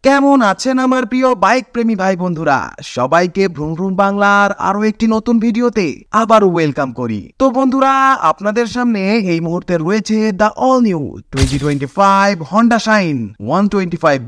কেমন আছেন আমার প্রিয় বাইক প্রেমী ভাই বন্ধুরা? সবাইকে ভ্রুম ভ্রুম বাংলার আরো একটি নতুন ভিডিওতে আবারও ওয়েলকাম করি। তো বন্ধুরা, আপনাদের সামনে এই মুহূর্তে রয়েছে the all new 2025 Honda Shine 125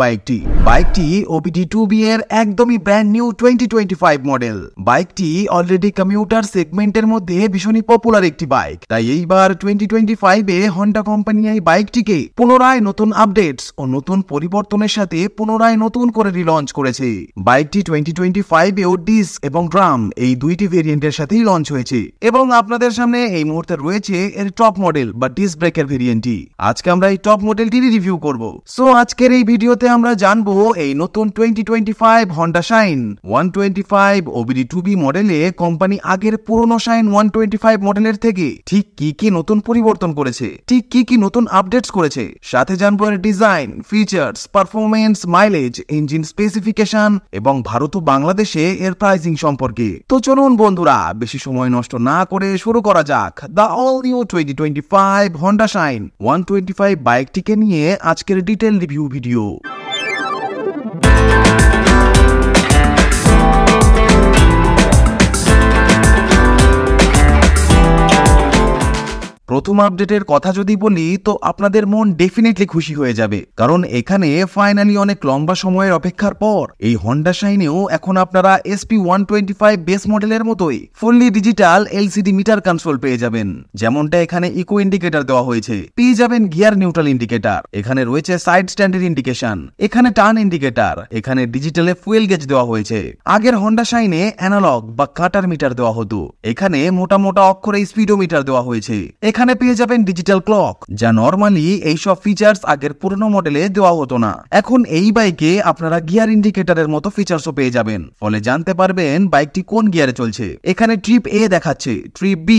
বাইকটি OBD 2B এর একদমই ব্র্যান্ড নিউ 2025 মডেল। বাইকটি অলরেডি কমিউটার সেগমেন্টের মধ্যে ভীষণই পপুলার একটি বাইক, তাই এইবার 2025 এ হন্ডা কোম্পানি এই বাইকটিকে পুনরায় নতুন আপডেটস ও নতুন পরিবর্তনের সাথে পুনরায় নতুন করে রিলঞ্চ করেছে। বাইকটি 2025 এও ডিস্ক এবং ড্রাম এই দুইটি ভেরিয়েন্টের সাথেই লঞ্চ হয়েছে এবং আপনাদের সামনে এই মুহূর্তে রয়েছে এর টপ মডেল বা ডিস্ক ব্রেকের ভেরিয়েন্টটি। আজকে আমরা এই টপ মডেলটি রিভিউ করব। সো আজকের এই ভিডিওতে আমরা জানবো এই নতুন 2025 হন্ডা শাইন 125 OBD 2B মডেলে কোম্পানি আগের পুরনো শাইন 125 মডেলের থেকে ঠিক কি কি নতুন পরিবর্তন করেছে, ঠিক কি কি নতুন আপডেটস করেছে। সাথে জানবো এর design, features, performance, mileage, engine specification এবং ভারত ও বাংলাদেশে এর প্রাইসিং সম্পর্কে। তো চলুন বন্ধুরা, বেশি সময় নষ্ট না করে শুরু করা যাক the all new 2025 Honda Shine 125 বাইকটিকে নিয়ে আজকের ডিটেইল রিভিউ ভিডিও। প্রথম আপডেটের কথা যদি বলি তো আপনাদের মন ডেফিনেটলি খুশি হয়ে যাবে, কারণ এখানে ফাইনালি অনেক লম্বা সময়ের অপেক্ষার পর এই হন্ডা শাইনেও এখন আপনারা SP 125 বেস মডেলের মতোই fully digital LCD metre console পেয়ে যাবেন। যেমনটা এখানে ইকো ইন্ডিকেটর দেওয়া হয়েছে, পেয়ে যাবেন গিয়ার নিউট্রাল ইন্ডিকেটর, এখানে রয়েছে সাইড স্ট্যান্ডের ইন্ডিকেশন, এখানে টার্ন ইন্ডিকেটর, এখানে ডিজিটালে ফুয়েল গেজ দেওয়া হয়েছে। আগের হন্ডা শাইনে অ্যানালগ বা কাটার মিটার দেওয়া হতো, এখানে মোটা মোটা অক্ষরে স্পিডোমিটার দেওয়া হয়েছে। এখানে পেয়ে যাবেন ডিজিটাল ক্লক, যা নরমালি এইসব ফিচার্স আগের পুরনো মডেলে দেওয়া হতো না। এখন এই বাইকে আপনারা গিয়ার ইন্ডিকেটরের মতো ফিচার্সও পেয়ে যাবেন, ফলে জানতে পারবেন বাইকটি কোন গিয়ারে চলছে। এখানে ট্রিপ A দেখাচ্ছে, ট্রিপ B,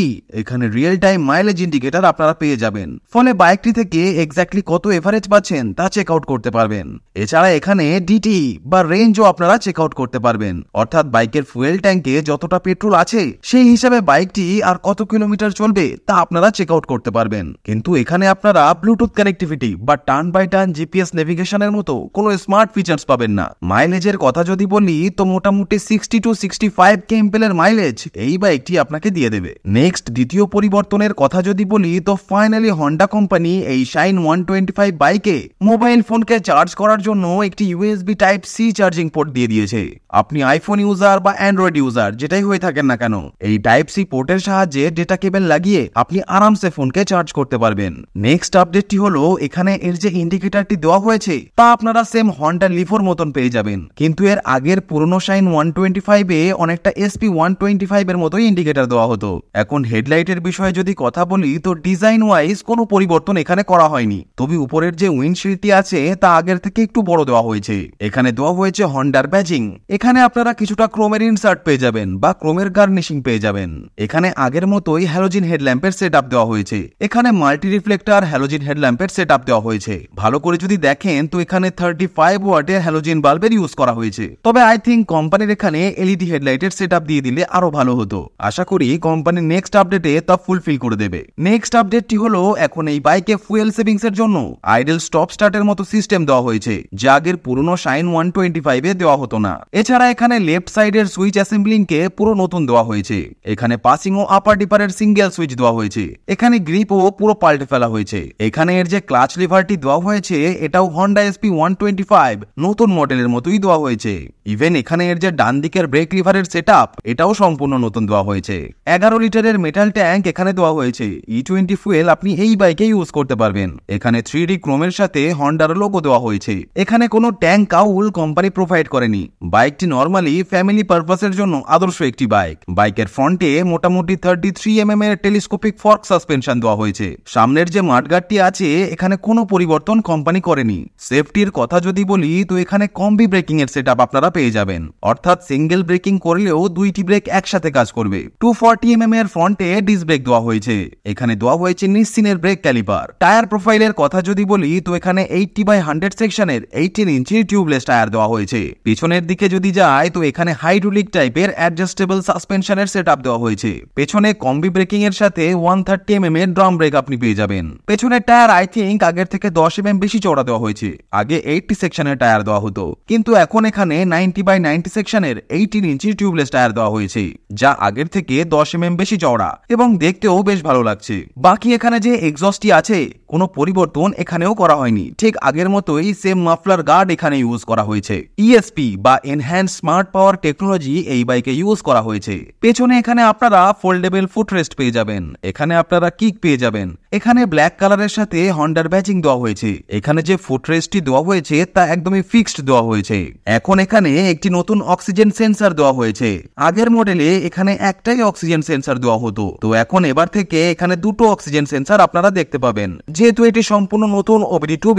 এখানে রিয়েল টাইম মাইলেজ ইন্ডিকেটর আপনারা পেয়ে যাবেন, ফলে বাইকটি থেকে এক্স্যাক্টলি কত এভারেজ পাচ্ছেন তা চেক আউট করতে পারবেন। এছাড়া এখানে DT বা রেঞ্জও আপনারা চেক আউট করতে পারবেন, অর্থাৎ বাইকের ফুয়েল ট্যাঙ্কে যতটা পেট্রোল আছে সেই হিসাবে বাইকটি আর কত কিলোমিটার চলবে তা আপনারা চেক আউট করতে পারবেন। কিন্তু এখানে আপনারা ব্লুটুথ কানেক্টিভিটি বা টার্ন বাই টার্ন GPS নেভিগেশনের মতো কোনো স্মার্ট ফিচার্স পাবেন না। মাইলেজের কথা যদি বলি তো মোটামুটি 60 to 65 kmpl মাইলেজ এই বাইকটি আপনাকে দিয়ে দেবে। নেক্সট দ্বিতীয় পরিবর্তনের কথা যদি বলি তো ফাইনালি হন্ডা কোম্পানি এই শাইন 125 বাইকে মোবাইল ফোনকে চার্জ করার জন্য একটি USB Type-C চার্জিং পোর্ট দিয়ে দিয়েছে। আপনি আইফোন ইউজার বা অ্যান্ড্রয়েড ইউজার যেটাই হয়ে থাকেন না কেন, এই Type-C পোর্টের সাহায্যে ডেটা কেবল লাগিয়ে আপনি আরামসে ফোনকে চার্জ করতে পারবেন। নেক্সট আপডেটটি হলো এখানে এর যে ইন্ডিকেটরটি দেওয়া হয়েছে তা আপনারা সেম হন্ডা লিভোর মতন পেয়ে যাবেন, কিন্তু এর আগের পুরনো শাইন 125 এ অনেকটা SP 125 এর মতোই ইন্ডিকেটর দেওয়া হতো। এখন হেডলাইটের বিষয়ে যদি কথা বলি তো ডিজাইন ওয়াইজ কোনো পরিবর্তন এখানে করা হয়নি, তবে উপরের যে উইন্ডশিল্ডটি আছে তা আগের থেকে একটু বড় দেওয়া হয়েছে। এখানে দেওয়া হয়েছে হন্ডার ব্যাজিং, এখানে আপনারা কিছুটা ক্রোমের ইনসার্ট পেয়ে যাবেন বা ক্রোমের গার্নিশিং পেয়ে যাবেন। এখানে আগের মতোই হ্যালোজিন হেডল্যাম্পের সেটআপ দেওয়া হয়েছে, এখানে মাল্টি রিফ্লেক্টর হ্যালোজিন হেডল্যাম্পের সেটআপ দেওয়া হয়েছে। ভালো করে যদি দেখেন তো এখানে 35 ওয়াটের হ্যালোজিন বাল্বের ইউজ করা হয়েছে, তবে আই থিঙ্ক কোম্পানির এখানে LED হেডলাইটের সেটআপ দিয়ে দিলে আরো ভালো হতো। আশা করি কোম্পানি নেক্সট আপডেটে তা ফুলফিল করে দেবে। নেক্সট আপডেটটি হলো এখন এই বাইকে ফুয়েল সেভিংস এর জন্য আইডল স্টপ স্টার্টের মতো সিস্টেম দেওয়া হয়েছে, যা আগের পুরনো শাইন 125 এ দেওয়া হতো না। এছাড়া এখানে লেফট সাইডের সুইচ অ্যাসেম্বলিং কে পুরো নতুন দেওয়া হয়েছে, এখানে পাসিং ও আপার ডিপারের সিঙ্গেল সুইচ দেওয়া হয়েছে, এখানে গ্রিপও পুরো পাল্টে ফেলা হয়েছে। এখানে এর যে ক্লাচ লিভারটি দেওয়া হয়েছে এটাও হন্ডা SP 125 নতুন মডেলের মতোই দেওয়া হয়েছে। ইভেন এখানে এর যে ডান দিকের ব্রেক লিভারের সেটআপ এটাও সম্পূর্ণ নতুন দেওয়া হয়েছে। 11 লিটারের মেটাল ট্যাঙ্ক এখানে দেওয়া হয়েছে, E20 ফুয়েল আপনি এই বাইকে ইউজ করতে পারবেন। এখানে 3D ক্রোমের সাথে হন্ডার লোগো দেওয়া হয়েছে। এখানে কোনো ট্যাঙ্ক কাউল কোম্পানি প্রোভাইড করেনি। বাইকটি নরমালি ফ্যামিলি পারপাসের জন্য আদর্শ একটি বাইক। বাইকের ফ্রন্টে মোটামুটি 33 mm এর টেলিস্কোপিক ফর্ক সাসপেনশন দেওয়া হয়েছে। সামনের যে মাঠগার্ডটি আছে এখানে কোনো পরিবর্তন কোম্পানি করেনি। সেফটির কথা যদি বলি তো এখানে কম্বি ব্রেকিং এর সেটআপ আপনারা পেয়ে যাবেন, অর্থাৎ সিঙ্গেল ব্রেকিং করলেও দুইটি ব্রেক একসাথে কাজ করবে। 240 mm এর ফ্রন্টে ডিস্ক ব্রেক দেওয়া হয়েছে। এখানে দেওয়া হয়েছে নিসিনের ব্রেক ক্যালিপার। টায়ার প্রোফাইলের কথা যদি বলি তো এখানে 80/100 সেকশনের 18 ইঞ্চির টিউবলেস টায়ার দেওয়া হয়েছে। পিছনের দিকে যদি যায় তো এখানে হাইড্রোলিক টাইপের অ্যাডজাস্টেবল সাসপেনশনের সেটআপ দেওয়া হয়েছে। পেছনে কম্বি ব্রেকিং এর সাথে 130 30mm এর ড্রাম ব্রেক আপনি পেয়ে যাবেন। পেছনের টায়ার আই থিঙ্ক আগের থেকে 10mm বেশি চওড়া দেওয়া হয়েছে। আগে 80 সেকশনের টায়ার দেওয়া হতো, কিন্তু এখন এখানে 90/90 সেকশনের 18 ইঞ্চি টিউবলেস টায়ার দেওয়া হয়েছে, যা আগের থেকে 10mm বেশি চওড়া এবং দেখতেও বেশ ভালো লাগছে। বাকি এখানে যে এক্সস্টটি আছে কোনো পরিবর্তন এখানেও করা হয়নি, ঠিক আগের মতোই সেম মাফলার গার্ড এখানে ইউজ করা হয়েছে। ইএসপি বা এনহ্যান্স স্মার্ট পাওয়ার টেকনোলজি এই বাইকে ইউজ করা হয়েছে। পেছনে এখানে আপনারা ফোল্ডেবল ফুটরেস্ট পেয়ে যাবেন, এখানে আপনারা কিক পেয়ে যাবেন। এখানে ব্ল্যাক কালারের সাথে হন্ডার ব্যাচিং দেওয়া হয়েছে। এখানে যে ফুটরেস্টটি দেওয়া হয়েছে তা একদমই ফিক্সড দেওয়া হয়েছে। এখন এখানে একটি নতুন অক্সিজেন সেন্সর দেওয়া হয়েছে। আগের মডেলে এখানে একটাই অক্সিজেন সেন্সর দেওয়া হতো, তো এখন এবার থেকে এখানে দুটো অক্সিজেন সেন্সর আপনারা দেখতে পাবেন, যেহেতু এটি সম্পূর্ণ নতুন OBD2B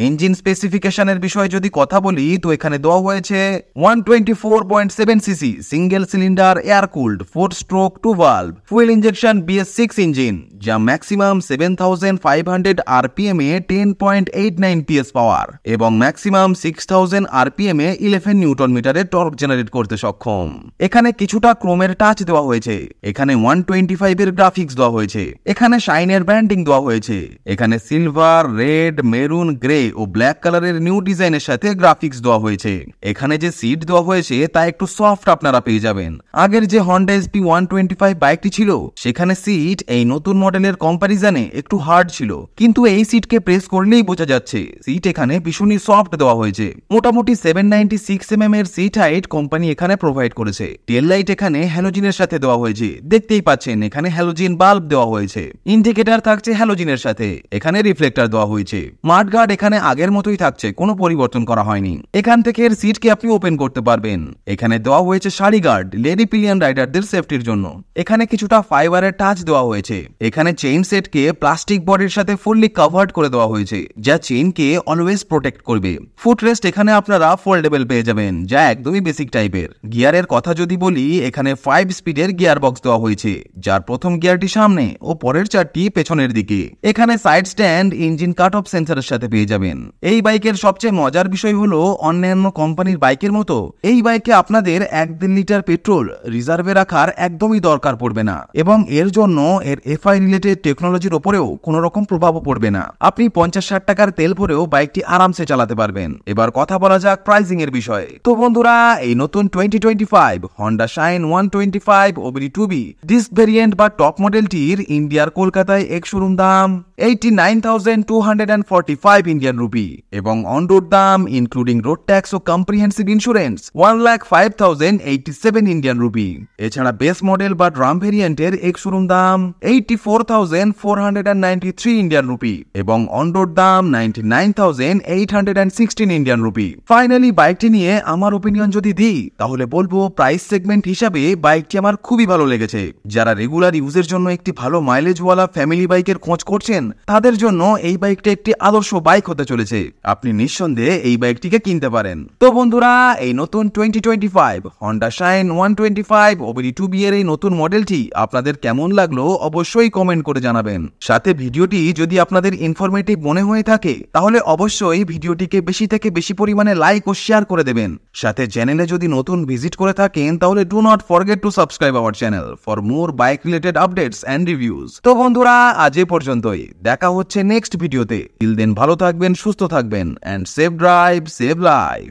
ইঞ্জিন স্পেসিফিকেশনের বিষয়ে যদি কথা বলি তো এখানে দেওয়া হয়েছে 124.7 CC single cylinder air cooled 4 stroke 2 valve fuel injection BS6 engine, যা ম্যাক্সিমাম 7500 RPM এ 10.89 PS পাওয়ার এবং ম্যাক্সিমাম 6000 RPM এ 11 নিউটন মিটারের টর্ক জেনারেট করতে সক্ষম। এখানে কিছুটা ক্রোমের টাচ দেওয়া হয়েছে। এখানে 125 এর গ্রাফিক্স দেওয়া হয়েছে। এখানে শাইনের ব্র্যান্ডিং দেওয়া হয়েছে। এখানে সিলভার, রেড, মেরুন, গ্রে ও ব্ল্যাক কালারের নিউ ডিজাইনের সাথে গ্রাফিক্স দেওয়া হয়েছে। এখানে যে সিট দেওয়া হয়েছে তা একটু সফট আপনারা পেয়ে যাবেন। আগের যে হন্ডা SP125 বাইকটি ছিল সেখানে সিট এই নতুন মডেলের কম্পারিজনে একটু হার্ড ছিল, কিন্তু এই সিটকে প্রেস করলেই বোঝা যাচ্ছে সিট এখানে ভীষণই সফট দেওয়া হয়েছে। মোটামুটি 796mm এর সিট হাইট কোম্পানি এখানে প্রোভাইড করেছে। টেল লাইট এখানে হ্যালোজিনের সাথে দেওয়া হয়েছে, দেখতেই পাচ্ছেন এখানে হ্যালোজিন বাল্ব দেওয়া হয়েছে। ইন্ডিকেটর থাকছে হ্যালোজিনের সাথে, এখানে রিফ্লেক্টর দেওয়া হয়েছে। মাড গার্ড এখানে আগের মতোই থাকছে, কোনো পরিবর্তন করা হয়নি। এখান থেকে এর সিটকে আপনি ওপেন করতে পারবেন। এখানে দেওয়া হয়েছে সারি গার্ড লেডি পিলিয়ন রাইডারদের সেফটির জন্য। এখানে কিছুটা ফাইবারের টাচ দেওয়া হয়েছে। এখানে চেইন সেটকে প্লাস্টিক বডির সাথে ফুললি কভার্ড করে দেওয়া হয়েছে, যা চেইনকে অলওয়েজ প্রোটেক্ট করবে। ফুটরেস্ট এখানে আপনারা ফোল্ডেবল পেয়ে যাবেন, যা একদমই বেসিক টাইপের। গিয়ারের কথা যদি বলি এখানে 5 স্পিডের গিয়ার বক্স দেওয়া হয়েছে, যার প্রথম গিয়ারটি সামনে ও পরের চারটি পেছনের দিকে। এখানে side stand engine cut off সেন্সরের সাথে পেয়ে যাবেন। এই বাইকের সবচেয়ে মজার বিষয় হলো অন্যান্য কোম্পানির বাইকের মতো এই বাইকে আপনাদের 1.5 লিটার পেট্রোল রিজার্ভে রাখার একদমই দরকার পড়বে না, এবং এর জন্য এর এফআই রিলেটেড টেকনোলজির উপরেও কোনো রকম প্রভাবও পড়বে না। আপনি 50-60 টাকার তেল ভরেও বাইকটি আরামসে চালাতে পারবেন। এবার কথা বলা যাক প্রাইসিং এর বিষয়ে। তো বন্ধুরা, এই নতুন 2025 Honda Shine 125 OBD2B disc variant বা টপ মডেলটির ইন্ডিয়ার কলকাতায় এক শোরুম দাম 89,245 ইন্ডিয়ান রুপি এবং অন রোড দাম ইনক্লুডিং রোড ট্যাক্স ও কম্প্রিহেন্সিভ ইন্স্যুরেন্স 1,05,087 ইন্ডিয়ান রুপি। এছাড়া বেস মডেল বা ড্রাম ভেরিয়েন্টের এক শোরুম দাম 84,493 ইন্ডিয়ান রুপি এবং অন রোড দাম 99,816 ইন্ডিয়ান রুপি। ফাইনালি বাইকটি নিয়ে আমার ওপিনিয়ন যদি দিই তাহলে বলবো প্রাইস সেগমেন্ট হিসাবে বাইকটি আমার খুবই ভালো লেগেছে। যারা রেগুলার ইউজের জন্য একটি ভালো মাইলেজওয়ালা ফ্যামিলি বাইকের খোঁজ করছেন তাদের জন্য এই বাইকটি একটি আদর্শ বাইক হতে চলেছে। আপনি নিঃসন্দেহে এই বাইকটিকে কিনতে পারেন। তো বন্ধুরা, এই নতুন 2025 হন্ডা শাইন 125 OBD2B এর এই নতুন মডেলটি আপনাদের কেমন লাগলো অবশ্যই কমেন্ট করে জানাবেন। সাথে ভিডিওটি যদি আপনাদের ইনফরমেটিভ মনে হয়ে থাকে তাহলে অবশ্যই ভিডিওটিকে বেশি থেকে বেশি পরিমাণে লাইক ও শেয়ার করে দেবেন। সাথে চ্যানেলে যদি নতুন ভিজিট করে থাকেন তাহলে do not forget to subscribe our channel for more bike related updates and reviews. তো বন্ধুরা, আজ এ পর্যন্তই। দেখা হচ্ছে নেক্সট ভিডিওতে। টিল দেন ভালো থাকবেন, সুস্থ থাকবেন and safe drive save life.